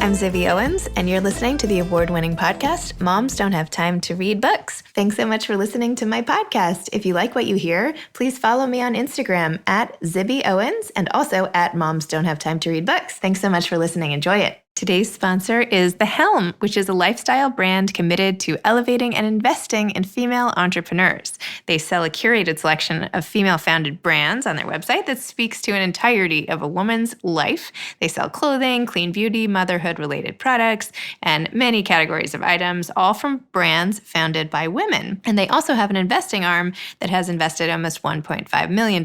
I'm Zibby Owens, and you're listening to the award-winning podcast, Moms Don't Have Time to Read Books. Thanks so much for listening to my podcast. If you like what you hear, please follow me on Instagram at Zibby Owens and also at Moms Don't Have Time to Read Books. Thanks so much for listening. Enjoy it. Today's sponsor is The Helm, which is a lifestyle brand committed to elevating and investing in female entrepreneurs. They sell a curated selection of female-founded brands on their website that speaks to an entirety of a woman's life. They sell clothing, clean beauty, motherhood-related products, and many categories of items, all from brands founded by women. And they also have an investing arm that has invested almost $1.5 million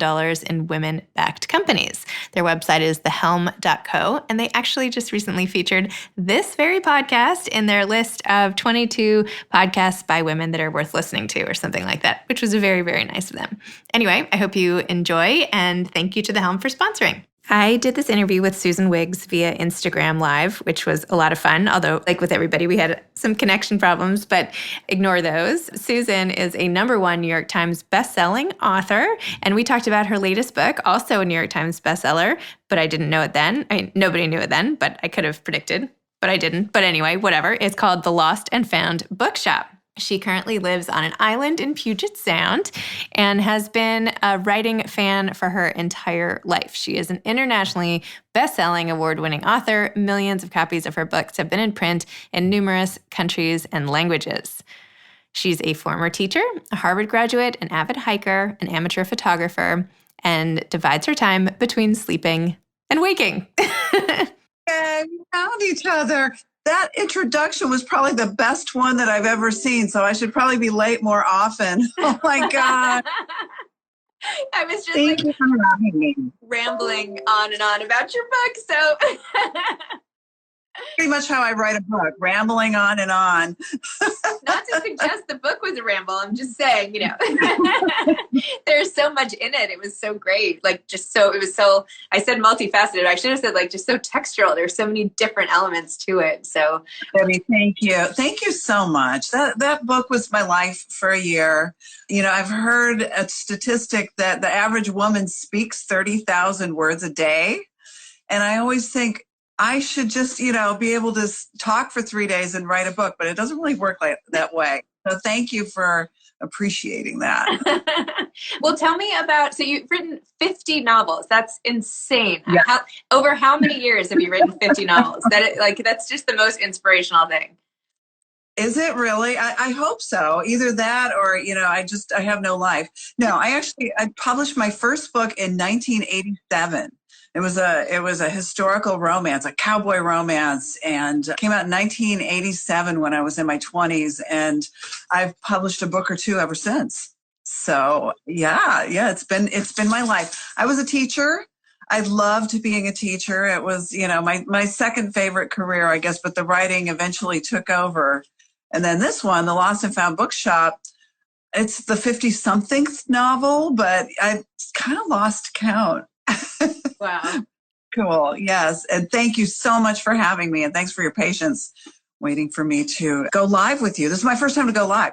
in women-backed companies. Their website is thehelm.co, and they actually just recently featured this very podcast in their list of 22 podcasts by women that are worth listening to or something like that, which was very, very nice of them. Anyway, I hope you enjoy, and thank you to The Helm for sponsoring. I did this interview with Susan Wiggs via Instagram Live, which was a lot of fun, although like with everybody, we had some connection problems, but ignore those. Susan is a #1 New York Times bestselling author, and we talked about her latest book, also a New York Times bestseller, but I didn't know it then. Nobody knew it then, but I could have predicted, but I didn't. But anyway, whatever. It's called The Lost and Found Bookshop. She currently lives on an island in Puget Sound and has been a writing fan for her entire life. She is an internationally best-selling, award-winning author. Millions of copies of her books have been in print in numerous countries and languages. She's a former teacher, a Harvard graduate, an avid hiker, an amateur photographer, and divides her time between sleeping and waking. And we found each other. That introduction was probably the best one that I've ever seen, so I should probably be late more often. Oh my God. I was just Thank you for having me. rambling on and on about your book, so Pretty much how I write a book, rambling on and on. not to suggest the book was a ramble, I'm just saying, there's so much in it. It was so great. I said multifaceted. I should have said just so textural. There's so many different elements to it. So Debbie, thank you. Thank you so much. That book was my life for a year. I've heard a statistic that the average woman speaks 30,000 words a day. And I always think, I should just, be able to talk for 3 days and write a book, but it doesn't really work that way. So thank you for appreciating that. Well, tell me so you've written 50 novels. That's insane. Yeah. Over how many years have you written 50 novels? That's just the most inspirational thing. Is it really? I hope so. Either that or, I have no life. No, I published my first book in 1987. It was a historical romance, a cowboy romance, and came out in 1987 when I was in my 20s, and I've published a book or two ever since. So yeah, it's been my life. I was a teacher. I loved being a teacher. It was, my second favorite career, I guess, but the writing eventually took over. And then this one, The Lost and Found Bookshop, it's the 50-somethingth novel, but I kind of lost count. Wow. Cool. Yes. And thank you so much for having me. And thanks for your patience waiting for me to go live with you. This is my first time to go live.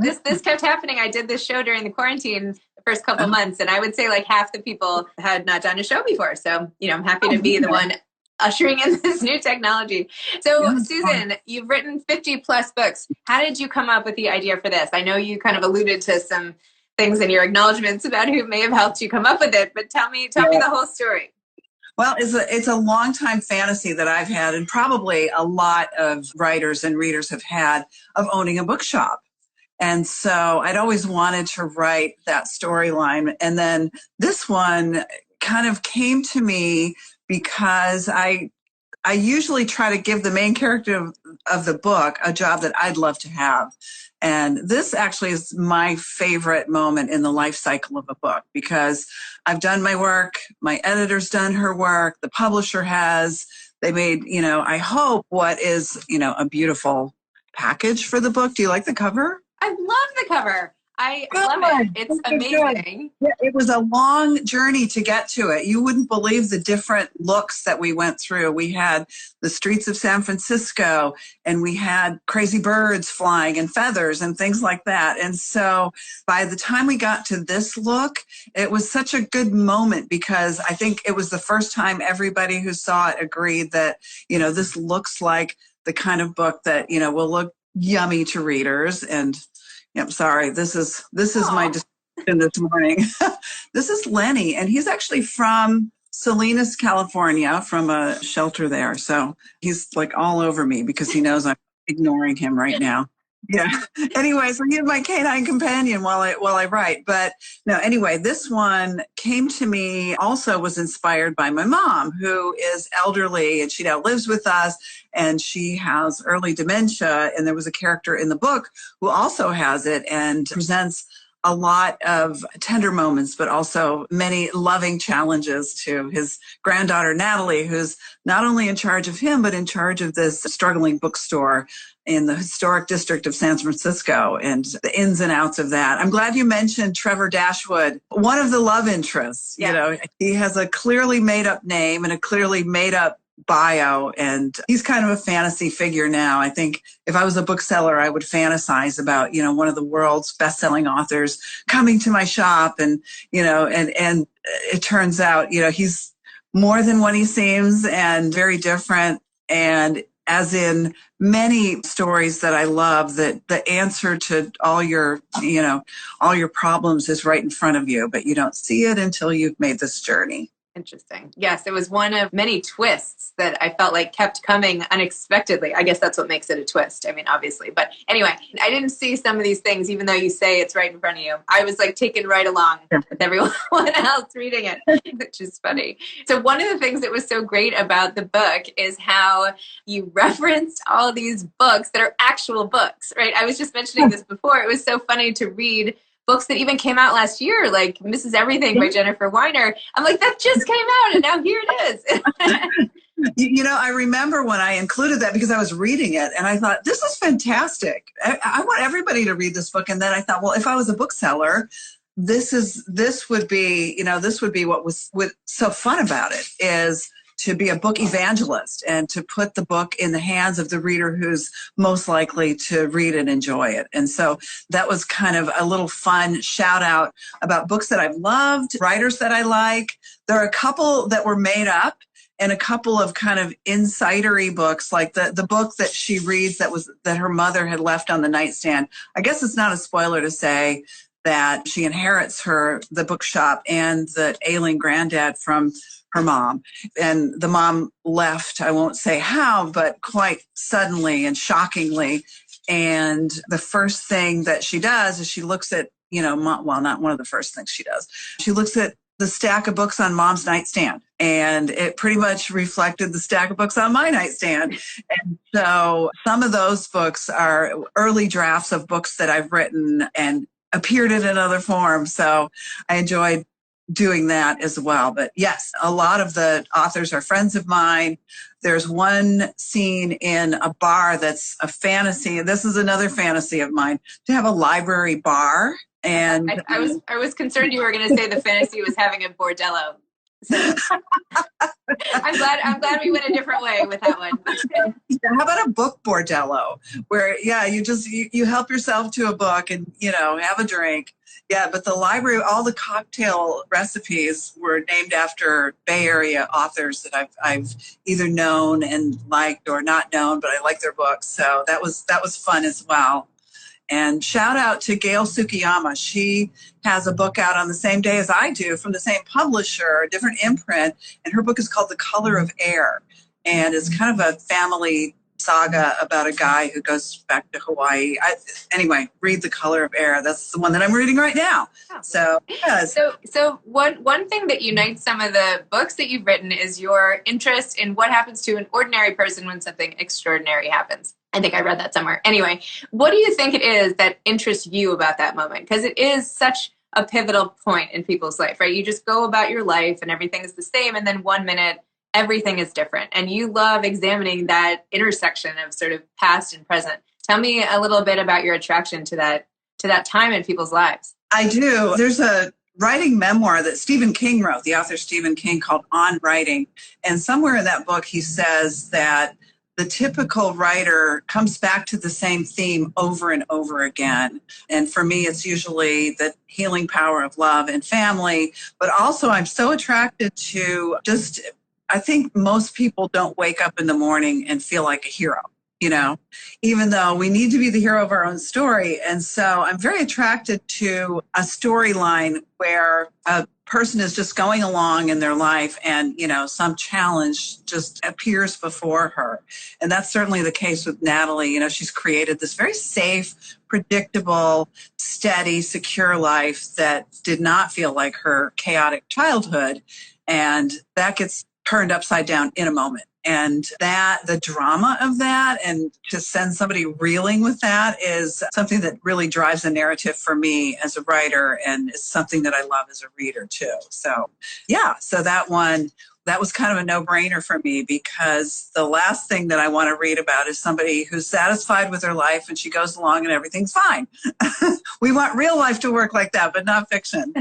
This kept happening. I did this show during the quarantine the first couple months, and I would say half the people had not done a show before. So, I'm happy to be the one ushering in this new technology. So, Susan, you've written 50 plus books. How did you come up with the idea for this? I know you kind of alluded to some things in your acknowledgments about who may have helped you come up with it, but tell me the whole story. Well, it's a long time fantasy that I've had, and probably a lot of writers and readers have had, of owning a bookshop. And so I'd always wanted to write that storyline. And then this one kind of came to me because I usually try to give the main character of the book a job that I'd love to have. And this actually is my favorite moment in the life cycle of a book, because I've done my work, my editor's done her work, the publisher has. They made, I hope, what is, a beautiful package for the book. Do you like the cover? I love the cover. I love it. It's amazing. Yeah, it was a long journey to get to it. You wouldn't believe the different looks that we went through. We had the streets of San Francisco, and we had crazy birds flying and feathers and things like that. And so by the time we got to this look, it was such a good moment, because I think it was the first time everybody who saw it agreed that, this looks like the kind of book that, will look yummy to readers. And yep, sorry, this is my description this morning. This is Lenny, and he's actually from Salinas, California, from a shelter there. So he's like all over me because he knows I'm ignoring him right now. Yeah. Anyway, so he's my canine companion while I write. But no, anyway, this one came to me, also was inspired by my mom, who is elderly, and she now lives with us, and she has early dementia. And there was a character in the book who also has it and presents a lot of tender moments, but also many loving challenges to his granddaughter, Natalie, who's not only in charge of him, but in charge of this struggling bookstore in the historic district of San Francisco, and the ins and outs of that. I'm glad you mentioned Trevor Dashwood, one of the love interests. Yeah. He has a clearly made up name and a clearly made up bio, and he's kind of a fantasy figure now. I think if I was a bookseller, I would fantasize about, one of the world's best-selling authors coming to my shop, and, and it turns out, he's more than what he seems, and very different. And as in many stories that I love, that the answer to all your problems is right in front of you, but you don't see it until you've made this journey. Interesting. Yes, it was one of many twists that I felt like kept coming unexpectedly. I guess that's what makes it a twist. I mean, obviously. But anyway, I didn't see some of these things, even though you say it's right in front of you. I was like taken right along with everyone else reading it, which is funny. So one of the things that was so great about the book is how you referenced all these books that are actual books, right? I was just mentioning this before. It was so funny to read books that even came out last year, like Mrs. Everything by Jennifer Weiner. I'm like, that just came out, and now here it is. I remember when I included that because I was reading it, and I thought, this is fantastic. I want everybody to read this book. And then I thought, well, if I was a bookseller, this would be what was so fun about it, is to be a book evangelist and to put the book in the hands of the reader who's most likely to read and enjoy it. And so that was kind of a little fun shout out about books that I've loved, writers that I like. There are a couple that were made up, and a couple of kind of insidery books, like the book that she reads that her mother had left on the nightstand. I guess it's not a spoiler to say that she inherits the bookshop and the ailing granddad from her mom. And the mom left, I won't say how, but quite suddenly and shockingly. And the first thing that she does is she looks at, not one of the first things she does. She looks at the stack of books on Mom's nightstand, and it pretty much reflected the stack of books on my nightstand. And so some of those books are early drafts of books that I've written and appeared in another form. So I enjoyed doing that as well. But yes, a lot of the authors are friends of mine. There's one scene in a bar that's a fantasy, and this is another fantasy of mine, to have a library bar. And I was concerned you were going to say the fantasy was having a bordello. So I'm glad we went a different way with that one. How about a book bordello, where you help yourself to a book and have a drink. Yeah, but the library, all the cocktail recipes were named after Bay Area authors that I've either known and liked or not known, but I like their books. So that was fun as well. And shout out to Gail Tsukiyama. She has a book out on the same day as I do from the same publisher, a different imprint. And her book is called The Color of Air. And it's kind of a family saga about a guy who goes back to Hawaii. Anyway, read The Color of Air. That's the one that I'm reading right now. Oh. So, yes. So one thing that unites some of the books that you've written is your interest in what happens to an ordinary person when something extraordinary happens. I think I read that somewhere. Anyway, what do you think it is that interests you about that moment? Because it is such a pivotal point in people's life, right? You just go about your life and everything is the same, and then 1 minute, everything is different. And you love examining that intersection of sort of past and present. Tell me a little bit about your attraction to to that time in people's lives. I do. There's a writing memoir that Stephen King wrote, the author Stephen King, called On Writing. And somewhere in that book, he says that the typical writer comes back to the same theme over and over again. And for me, it's usually the healing power of love and family. But also, I'm so attracted to I think most people don't wake up in the morning and feel like a hero, even though we need to be the hero of our own story. And so I'm very attracted to a storyline where a person is just going along in their life and, some challenge just appears before her. And that's certainly the case with Natalie. She's created this very safe, predictable, steady, secure life that did not feel like her chaotic childhood. And that gets turned upside down in a moment. And the drama of that, and to send somebody reeling with that, is something that really drives the narrative for me as a writer, and is something that I love as a reader too. So that was kind of a no-brainer for me, because the last thing that I want to read about is somebody who's satisfied with her life and she goes along and everything's fine. We want real life to work like that, but not fiction.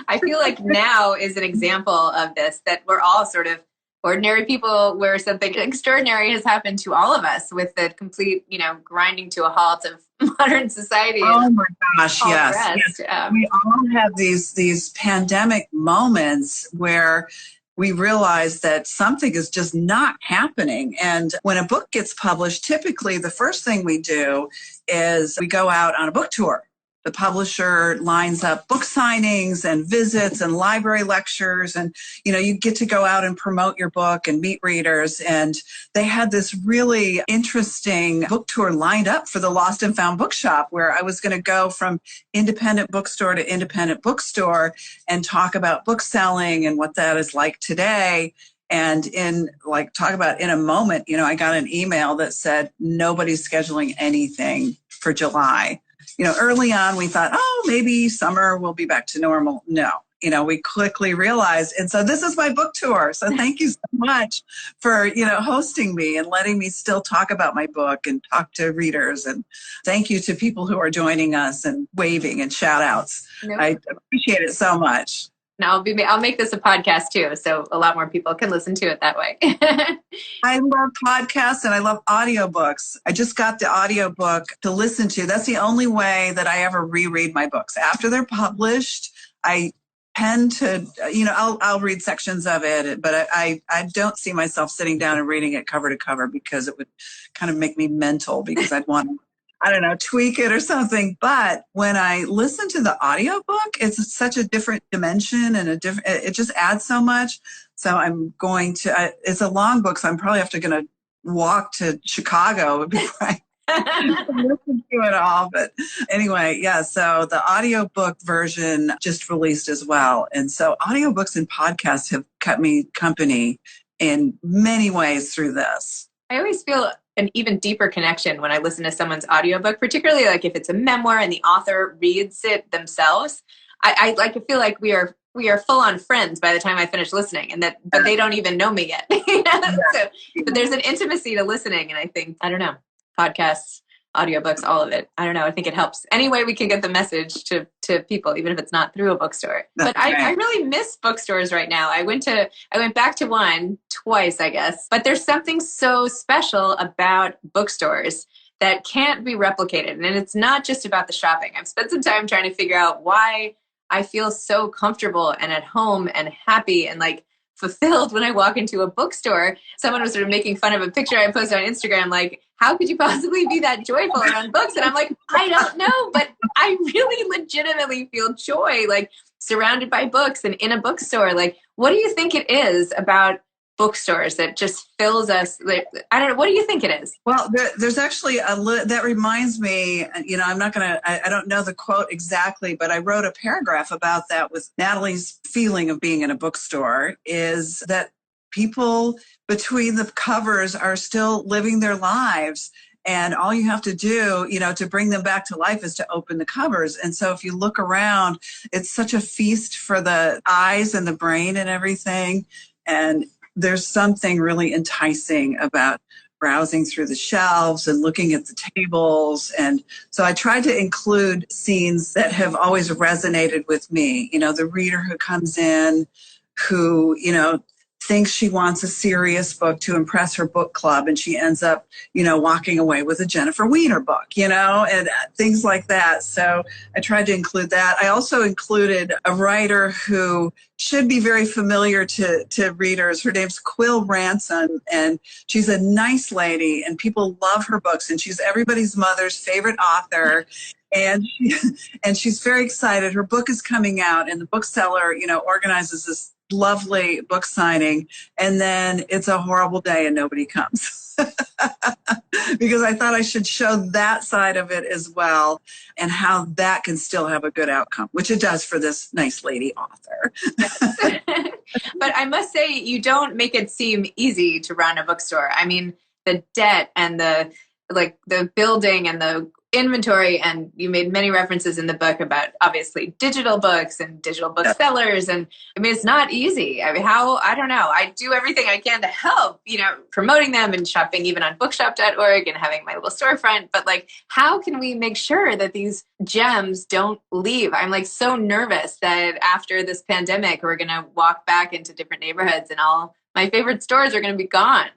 I feel like now is an example of this, that we're all sort of ordinary people where something extraordinary has happened to all of us, with the complete, grinding to a halt of modern society. Oh my gosh, yes. We all have these pandemic moments where we realize that something is just not happening. And when a book gets published, typically the first thing we do is we go out on a book tour. The publisher lines up book signings and visits and library lectures. And, you get to go out and promote your book and meet readers. And they had this really interesting book tour lined up for the Lost and Found Bookshop, where I was going to go from independent bookstore to independent bookstore and talk about book selling and what that is like today. And talk about in a moment, I got an email that said, nobody's scheduling anything for July. Early on, we thought, maybe summer will be back to normal. No, we quickly realized. And so this is my book tour. So thank you so much for, hosting me and letting me still talk about my book and talk to readers. And thank you to people who are joining us and waving and shout outs. Nope. I appreciate it so much. Now I'll make this a podcast too, so a lot more people can listen to it that way. I love podcasts and I love audiobooks. I just got the audiobook to listen to. That's the only way that I ever reread my books. After they're published, I tend to, I'll read sections of it, but I don't see myself sitting down and reading it cover to cover, because it would kind of make me mental, because I'd want to, tweak it or something. But when I listen to the audiobook, it's such a different dimension and it just adds so much. So I'm going to, it's a long book, so I'm probably going to walk to Chicago before I listen to it all. But anyway, so the audiobook version just released as well. And so audiobooks and podcasts have kept me company in many ways through this. I always feel an even deeper connection when I listen to someone's audiobook, particularly like if it's a memoir and the author reads it themselves. I feel like we are full on friends by the time I finish listening, but they don't even know me yet. But there's an intimacy to listening, and I think, podcasts, audiobooks, all of it. I think it helps. Any way we can get the message to people, even if it's not through a bookstore. But I really miss bookstores right now. I went back to one twice, I guess. But there's something so special about bookstores that can't be replicated. And it's not just about the shopping. I've spent some time trying to figure out why I feel so comfortable and at home and happy and fulfilled when I walk into a bookstore. Someone was sort of making fun of a picture I posted on Instagram, like, how could you possibly be that joyful around books? And I'm like, I don't know, but I really legitimately feel joy, surrounded by books and in a bookstore. What do you think it is about bookstores that just fills us? I don't know. What do you think it is? Well, there's actually that reminds me, I don't know the quote exactly, but I wrote a paragraph about that with Natalie's feeling of being in a bookstore, is that people between the covers are still living their lives. And all you have to do, to bring them back to life is to open the covers. And so if you look around, it's such a feast for the eyes and the brain and everything. And there's something really enticing about browsing through the shelves and looking at the tables. And so I tried to include scenes that have always resonated with me. You know, the reader who comes in, who, you know, thinks she wants a serious book to impress her book club, and she ends up, you know, walking away with a Jennifer Weiner book, you know, and things like that. So I tried to include that. I also included a writer who should be very familiar to readers. Her name's Quill Ransom, and she's a nice lady, and people love her books, and she's everybody's mother's favorite author. And she's very excited. Her book is coming out, and the bookseller, you know, organizes this lovely book signing, and then it's a horrible day and nobody comes. Because I thought I should show that side of it as well, and how that can still have a good outcome, which it does for this nice lady author. But I must say, you don't make it seem easy to run a bookstore. I mean, the debt and the building and the inventory, and you made many references in the book about obviously digital books and digital booksellers. And I mean, it's not easy. I mean, I don't know. I do everything I can to help, you know, promoting them and shopping even on bookshop.org and having my little storefront. But like, how can we make sure that these gems don't leave? I'm like so nervous that after this pandemic, we're going to walk back into different neighborhoods and all my favorite stores are going to be gone.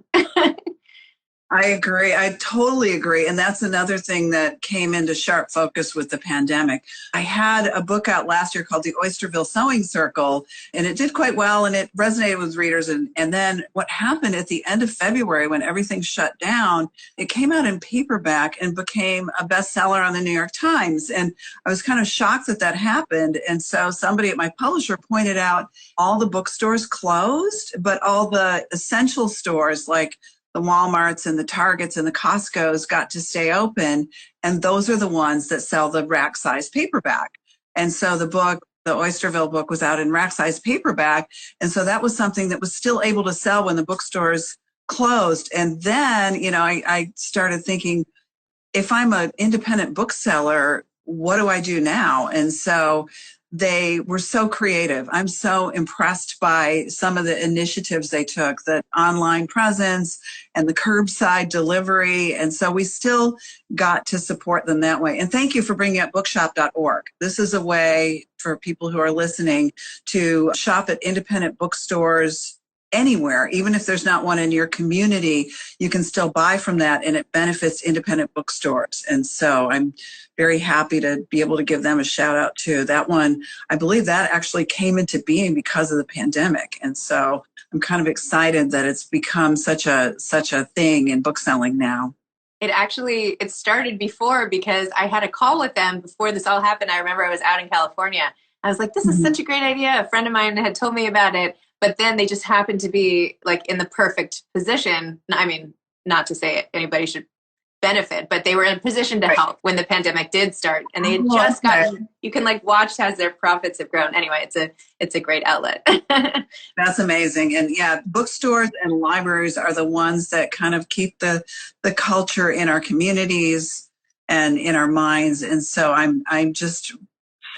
I agree. I totally agree. And that's another thing that came into sharp focus with the pandemic. I had a book out last year called The Oysterville Sewing Circle, and it did quite well, and it resonated with readers. And then what happened at the end of February, when everything shut down, it came out in paperback and became a bestseller on the New York Times. And I was kind of shocked that happened. And so somebody at my publisher pointed out all the bookstores closed, but all the essential stores like the Walmarts and the Targets and the Costco's got to stay open. And those are the ones that sell the rack size paperback. And so the Oysterville book was out in rack size paperback. And so that was something that was still able to sell when the bookstores closed. And then, you know, I started thinking, if I'm an independent bookseller, what do I do now? And so they were so creative. I'm so impressed by some of the initiatives they took, the online presence and the curbside delivery. And so we still got to support them that way. And thank you for bringing up bookshop.org. This is a way for people who are listening to shop at independent bookstores anywhere. Even if there's not one in your community, you can still buy from that, and it benefits independent bookstores. And so I'm very happy to be able to give them a shout out too. That one, I believe that actually came into being because of the pandemic. And so I'm kind of excited that it's become such a thing in bookselling now. It started before, because I had a call with them before this all happened. I remember I was out in California. I was like, this is such a great idea. A friend of mine had told me about it, but then they just happened to be like in the perfect position. I mean, not to say anybody should benefit, but they were in a position to help when the pandemic did start. And they had just gotten, you can like watch as their profits have grown. Anyway, it's a great outlet. That's amazing. And yeah, bookstores and libraries are the ones that kind of keep the culture in our communities and in our minds. And so I'm just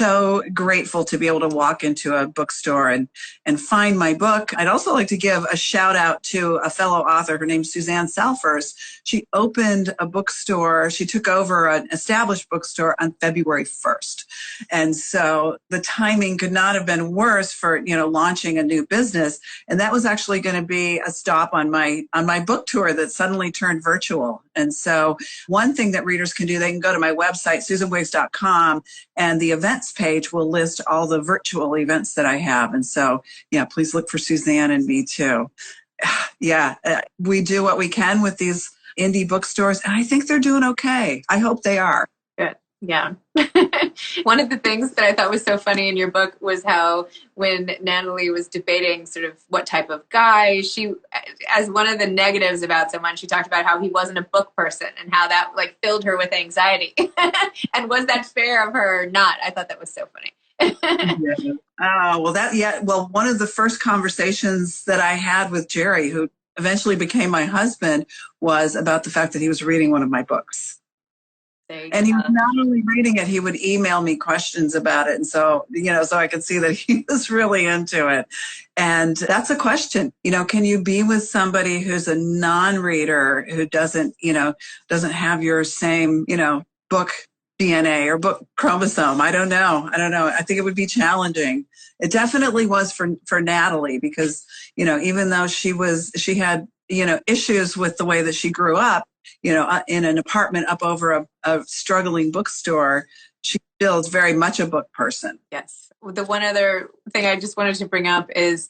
so grateful to be able to walk into a bookstore and find my book. I'd also like to give a shout out to a fellow author. Her name's Suzanne Salfers. She opened a bookstore. She took over an established bookstore on February 1st. And so the timing could not have been worse for, you know, launching a new business. And that was actually going to be a stop on my book tour that suddenly turned virtual. And so one thing that readers can do, they can go to my website, susanwiggs.com, and the events page will list all the virtual events that I have. And so, yeah, please look for Suzanne and me too. Yeah, we do what we can with these indie bookstores, and I think they're doing okay. I hope they are. Good. Yeah. One of the things that I thought was so funny in your book was how when Natalie was debating sort of what type of guy she, as one of the negatives about someone, she talked about how he wasn't a book person and how that like filled her with anxiety. And was that fair of her or not? I thought that was so funny. Yeah. Well, one of the first conversations that I had with Jerry, who eventually became my husband, was about the fact that he was reading one of my books. And he was not only reading it, he would email me questions about it. And so, so I could see that he was really into it. And that's a question, can you be with somebody who's a non-reader, who doesn't have your same, book DNA or book chromosome? I don't know. I think it would be challenging. It definitely was for Natalie, because, even though she had, issues with the way that she grew up, in an apartment up over a struggling bookstore, she still is very much a book person. Yes. The one other thing I just wanted to bring up is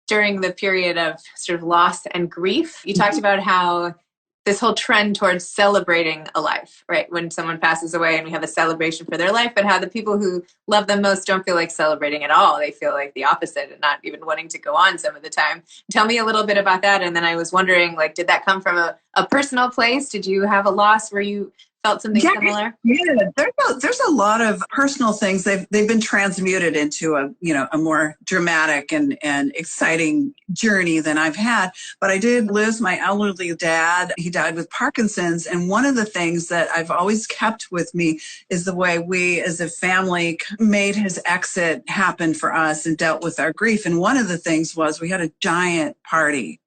during the period of sort of loss and grief, you talked about how this whole trend towards celebrating a life, right? When someone passes away and we have a celebration for their life, but how the people who love them most don't feel like celebrating at all. They feel like the opposite and not even wanting to go on some of the time. Tell me a little bit about that. And then I was wondering, did that come from a personal place? Did you have a loss where you felt something similar? Yeah, there's a lot of personal things. They've been transmuted into a more dramatic and exciting journey than I've had. But I did lose my elderly dad. He died with Parkinson's. And one of the things that I've always kept with me is the way we as a family made his exit happen for us and dealt with our grief. And one of the things was we had a giant party.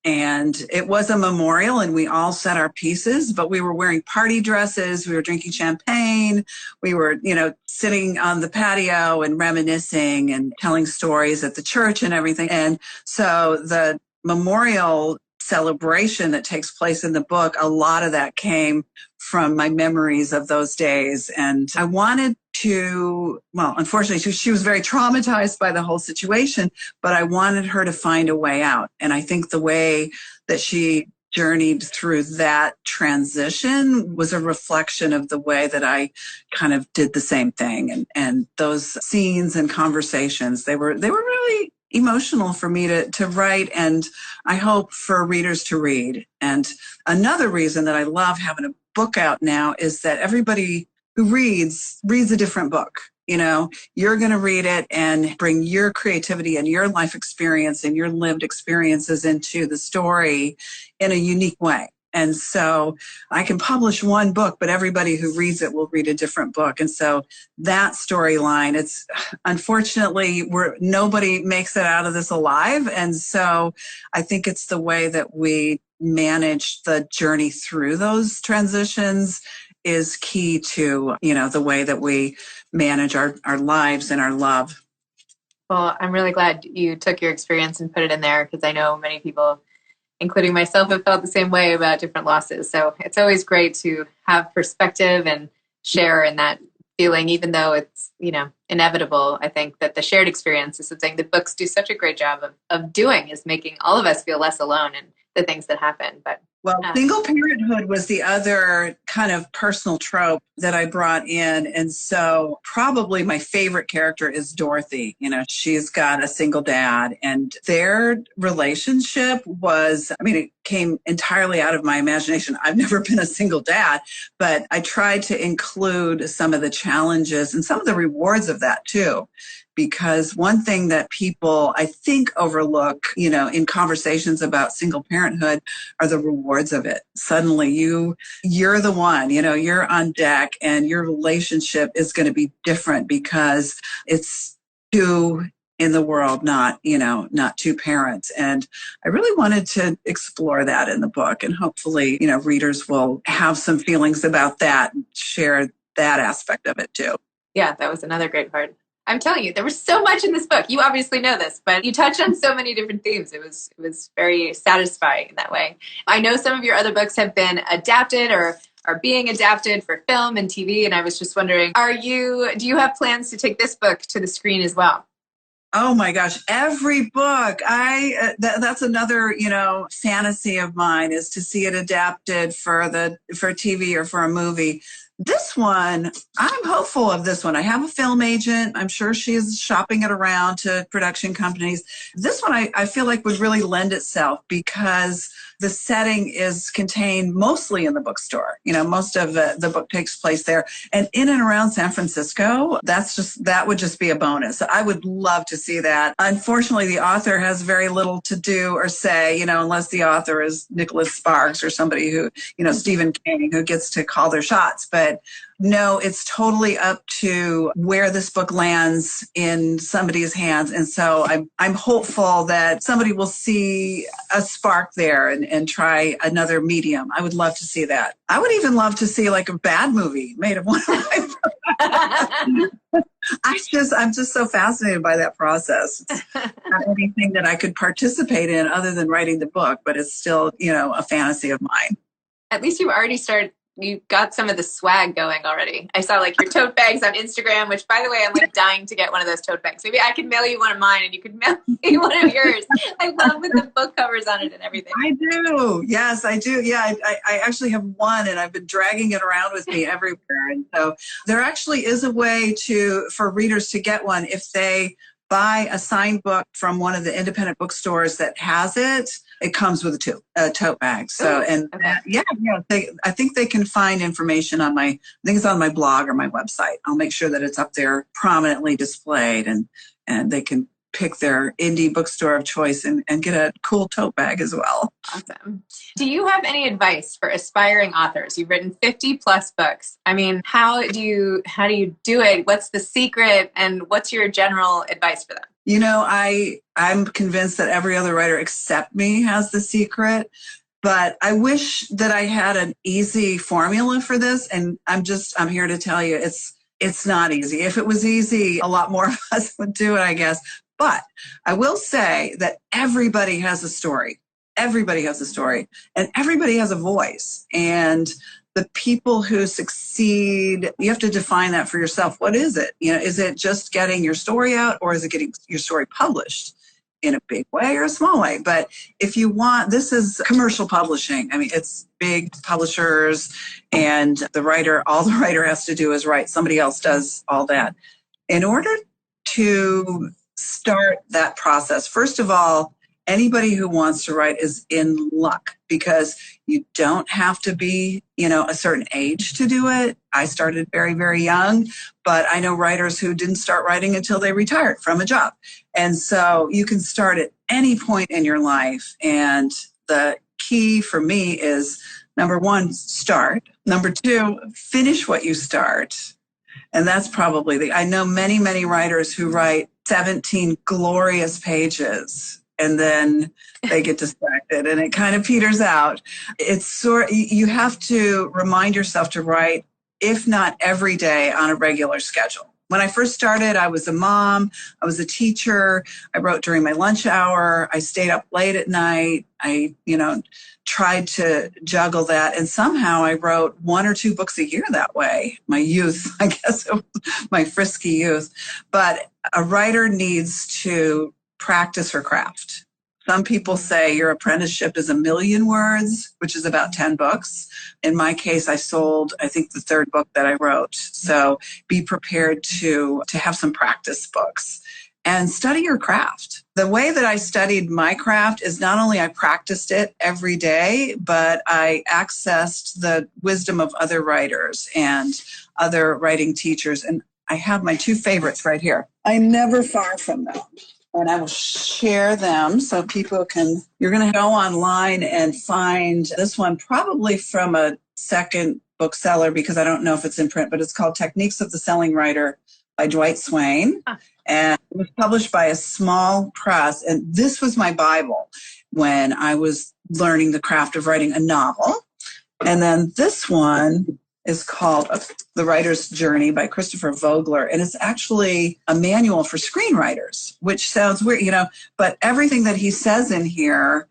And it was a memorial, and we all said our pieces, but we were wearing party dresses. We were drinking champagne. We were, sitting on the patio and reminiscing and telling stories at the church and everything. And so the memorial celebration that takes place in the book, a lot of that came from my memories of those days. And I wanted to, unfortunately, she was very traumatized by the whole situation, but I wanted her to find a way out. And I think the way that she journeyed through that transition was a reflection of the way that I kind of did the same thing. And those scenes and conversations, they were really emotional for me to write, and I hope for readers to read. And another reason that I love having a book out now is that everybody who reads a different book. You're going to read it and bring your creativity and your life experience and your lived experiences into the story in a unique way. And so I can publish one book, but everybody who reads it will read a different book. And so that storyline, it's unfortunately nobody makes it out of this alive. And so I think it's the way that we manage the journey through those transitions is key to, the way that we manage our lives and our love. Well, I'm really glad you took your experience and put it in there, because I know many people, including myself, have felt the same way about different losses. So it's always great to have perspective and share in that feeling, even though it's, inevitable. I think that the shared experience is something that books do such a great job of doing, is making all of us feel less alone in the things that happen. But single parenthood was the other kind of personal trope that I brought in. And so probably my favorite character is Dorothy. She's got a single dad, and their relationship it came entirely out of my imagination. I've never been a single dad, but I tried to include some of the challenges and some of the rewards of that too. Because one thing that people, I think, overlook, in conversations about single parenthood are the rewards of it. Suddenly you're the one, you're on deck, and your relationship is going to be different because it's two in the world, not two parents. And I really wanted to explore that in the book. And hopefully, readers will have some feelings about that and share that aspect of it too. Yeah, that was another great part. I'm telling you, there was so much in this book. You obviously know this, but you touched on so many different themes. It was very satisfying in that way. I know some of your other books have been adapted or are being adapted for film and TV, and I was just wondering, do you have plans to take this book to the screen as well? Oh my gosh, every book. That's another, fantasy of mine, is to see it adapted for TV or for a movie. This one, I'm hopeful of this one. I have a film agent. I'm sure she's shopping it around to production companies. This one, I feel like would really lend itself because the setting is contained mostly in the bookstore. Most of the book takes place there. And in and around San Francisco, that would just be a bonus. I would love to see that. Unfortunately, the author has very little to do or say, unless the author is Nicholas Sparks or somebody who, Stephen King, who gets to call their shots. But no, it's totally up to where this book lands in somebody's hands. And so I'm hopeful that somebody will see a spark there and try another medium. I would love to see that. I would even love to see like a bad movie made of one of my books. I'm just so fascinated by that process. It's not anything that I could participate in other than writing the book, but it's still, a fantasy of mine. At least you got some of the swag going already. I saw like your tote bags on Instagram, which by the way, I'm like dying to get one of those tote bags. Maybe I can mail you one of mine and you could mail me one of yours. I love with the book covers on it and everything. I do. Yes, I do. Yeah, I actually have one and I've been dragging it around with me everywhere. And so there actually is a way for readers to get one if they buy a signed book from one of the independent bookstores that has it. It comes with a tote bag. So, I think they can find information I think it's on my blog or my website. I'll make sure that it's up there prominently displayed and they can pick their indie bookstore of choice and get a cool tote bag as well. Awesome. Do you have any advice for aspiring authors? You've written 50 plus books. I mean, how do you do it? What's the secret and what's your general advice for them? I'm convinced that every other writer except me has the secret, but I wish that I had an easy formula for this. And I'm here to tell you it's not easy. If it was easy, a lot more of us would do it, I guess. But I will say that everybody has a story. Everybody has a story and everybody has a voice. And the people who succeed, you have to define that for yourself. What is it? Is it just getting your story out or is it getting your story published in a big way or a small way? But if you want, this is commercial publishing. I mean, it's big publishers and all the writer has to do is write. Somebody else does all that. In order to start that process, first of all, anybody who wants to write is in luck because you don't have to be, a certain age to do it. I started very, very young, but I know writers who didn't start writing until they retired from a job. And so you can start at any point in your life. And the key for me is, number one, start. Number two, finish what you start. And that's probably I know many, many writers who write 17 glorious pages and then they get distracted and it kind of peters out. You have to remind yourself to write, if not every day, on a regular schedule. When I first started, I was a mom, I was a teacher, I wrote during my lunch hour, I stayed up late at night, I, tried to juggle that. And somehow I wrote 1 or 2 books a year that way. My youth, I guess it was my frisky youth. But a writer needs to practice her craft. Some people say your apprenticeship is 1 million words, which is about 10 books. In my case, I sold, I think, the 3rd book that I wrote. So be prepared to have some practice books and study your craft. The way that I studied my craft is not only I practiced it every day, but I accessed the wisdom of other writers and other writing teachers. And I have my 2 favorites right here. I'm never far from them. And I will share them so people you're going to go online and find this one probably from a second bookseller because I don't know if it's in print, but it's called Techniques of the Selling Writer by Dwight Swain. And it was published by a small press. And this was my Bible when I was learning the craft of writing a novel. And then this one is called The Writer's Journey by Christopher Vogler. And it's actually a manual for screenwriters, which sounds weird, but everything that he says in here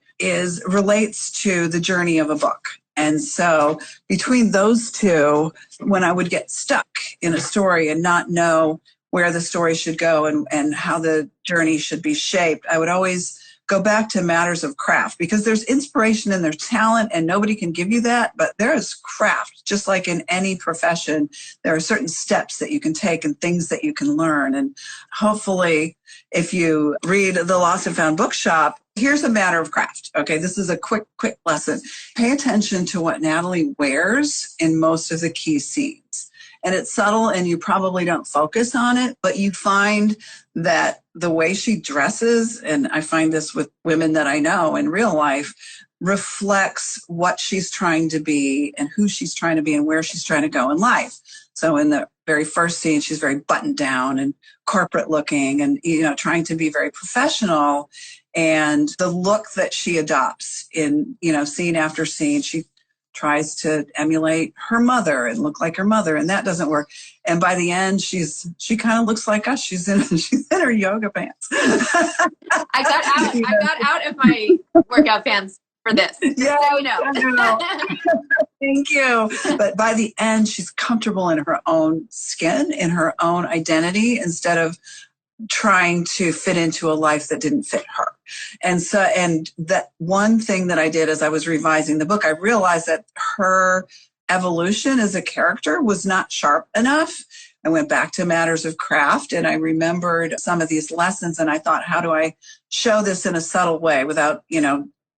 relates to the journey of a book. And so between those 2, when I would get stuck in a story and not know where the story should go and how the journey should be shaped, I would always go back to matters of craft, because there's inspiration and there's talent and nobody can give you that, but there is craft. Just like in any profession, there are certain steps that you can take and things that you can learn. And hopefully, if you read The Lost and Found Bookshop, here's a matter of craft. Okay, this is a quick lesson. Pay attention to what Natalie wears in most of the key scenes. And it's subtle and you probably don't focus on it, but you find that the way she dresses, and I find this with women that I know in real life, reflects what she's trying to be and who she's trying to be and where she's trying to go in life. So in the very first scene, she's very buttoned down and corporate looking and, trying to be very professional. And the look that she adopts in, scene after scene, she tries to emulate her mother and look like her mother, and that doesn't work. And by the end, she kind of looks like us. She's in her yoga pants. I got out of my workout pants for this. Yeah, so you know. Thank you. But by the end, she's comfortable in her own skin, in her own identity, instead of trying to fit into a life that didn't fit her. And that one thing that I did as I was revising the book, I realized that her evolution as a character was not sharp enough. I went back to matters of craft and I remembered some of these lessons, and I thought, how do I show this in a subtle way without,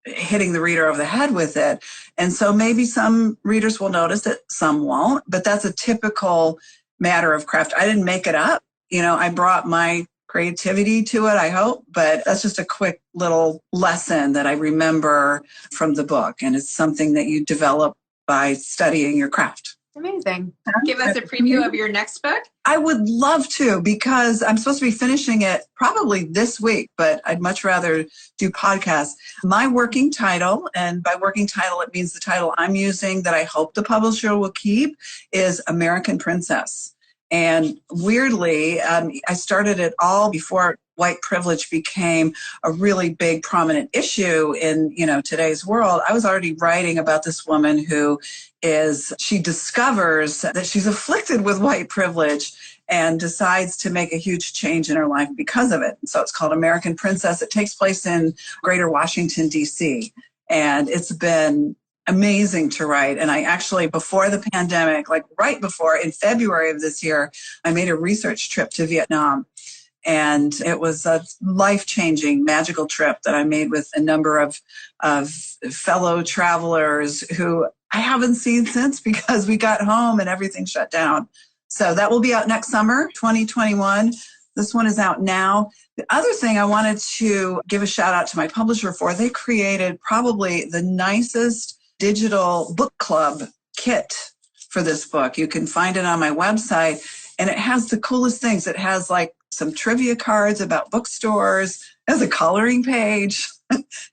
hitting the reader over the head with it? And so maybe some readers will notice it, some won't, but that's a typical matter of craft. I didn't make it up. I brought my creativity to it, I hope, but that's just a quick little lesson that I remember from the book. And it's something that you develop by studying your craft. Amazing. Give us a preview of your next book. I would love to, because I'm supposed to be finishing it probably this week, but I'd much rather do podcasts. My working title, and by working title, it means the title I'm using that I hope the publisher will keep, is American Princess. And weirdly, I started it all before white privilege became a really big, prominent issue in, today's world. I was already writing about this woman who she discovers that she's afflicted with white privilege and decides to make a huge change in her life because of it. So it's called American Princess. It takes place in Greater Washington, D.C. And it's been amazing to write. And I actually, before the pandemic, right before, in February of this year, I made a research trip to Vietnam. And it was a life-changing, magical trip that I made with a number of fellow travelers who I haven't seen since, because we got home and everything shut down. So that will be out next summer, 2021. This one is out now. The other thing I wanted to give a shout out to my publisher for, they created probably the nicest digital book club kit for this book. You can find it on my website, and it has the coolest things. It has some trivia cards about bookstores, has a coloring page,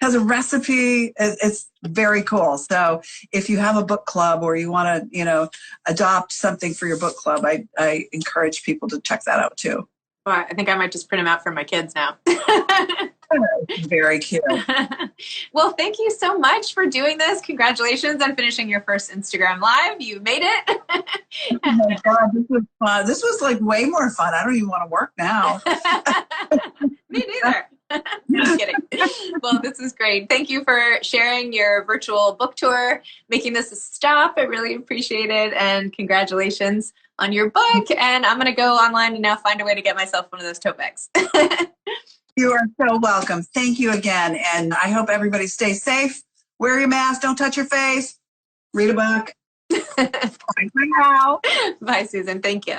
has a recipe. It's very cool. So if you have a book club or you want to, adopt something for your book club, I encourage people to check that out too. Well, I think I might just print them out for my kids now. Very cute. Well, thank you so much for doing this. Congratulations on finishing your first Instagram Live. You made it. Oh my God, this was fun. This was way more fun. I don't even want to work now. Me neither. Just kidding. Well, this is great. Thank you for sharing your virtual book tour, making this a stop. I really appreciate it. And congratulations on your book. And I'm going to go online and now find a way to get myself one of those tote bags. You are so welcome. Thank you again. And I hope everybody stays safe. Wear your mask. Don't touch your face. Read a book. Bye for now. Bye, Susan. Thank you.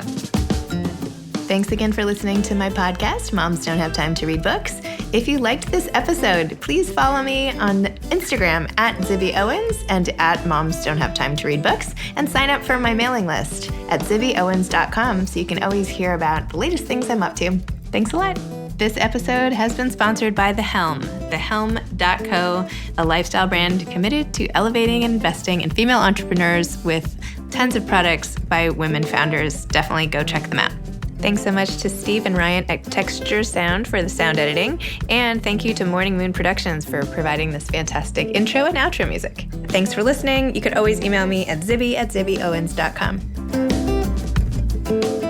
Thanks again for listening to my podcast, Moms Don't Have Time to Read Books. If you liked this episode, please follow me on Instagram @ZibbyOwens and @Moms Don't Have Time to Read Books, and sign up for my mailing list at zibbyowens.com so you can always hear about the latest things I'm up to. Thanks a lot. This episode has been sponsored by The Helm, thehelm.co, a lifestyle brand committed to elevating and investing in female entrepreneurs with tons of products by women founders. Definitely go check them out. Thanks so much to Steve and Ryan at Texture Sound for the sound editing, and thank you to Morning Moon Productions for providing this fantastic intro and outro music. Thanks for listening. You could always email me at zibby@zibbyowens.com.